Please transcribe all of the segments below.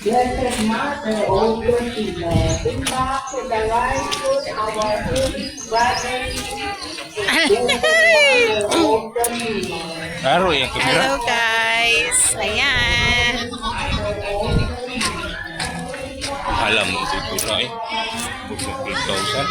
Blessed Mother, open to the bring back to the light food our foolish brothers. Klaro yung kamera. Hello guys! Ayan! Alam mo siguro eh. Busog 3,000.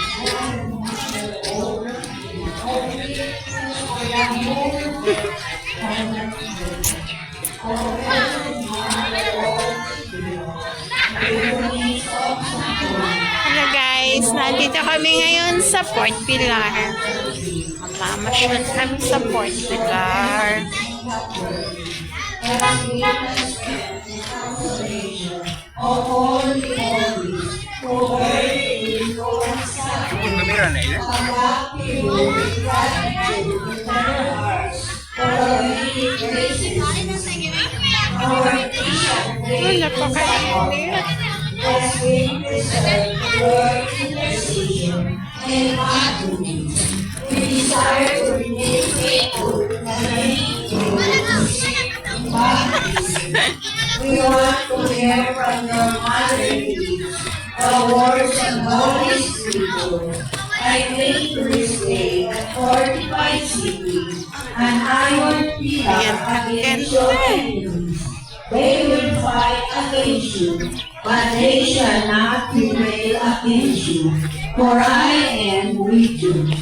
Hello guys! Nandito kami ngayon sa Port Pilar. Mamasyal kami sa Port Pilar. Yung kamera na yun. Wala pa kainit. We want to hear from your mother, the words of Holy Scripture. I came to this day at 45 cities, and I will be against your enemies. They will fight against you, but they shall not prevail against you, for I am with you.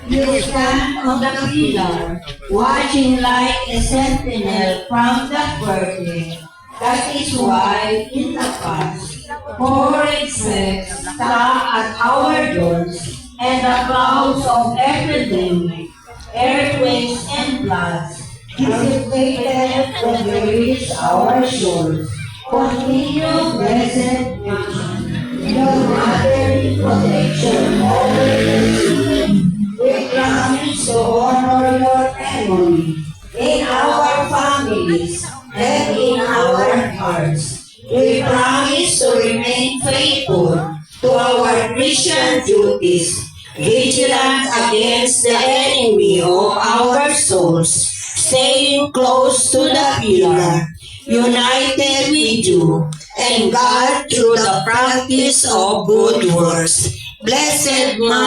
You stand on the pillar, watching like a sentinel from the curtain. That is why in the past, horrid threats star at our doors, and the clouds of epidemic, earthquakes and floods dissipated when they reach our shores. Continue, blessed vision, your motherly protection over the sea. We promise to honor your memory in our families and in our hearts. We promise to remain faithful to our Christian duties, vigilant against the enemy of our souls, staying close to the pillar, united with you and God through the practice of good works. Blessed Mother,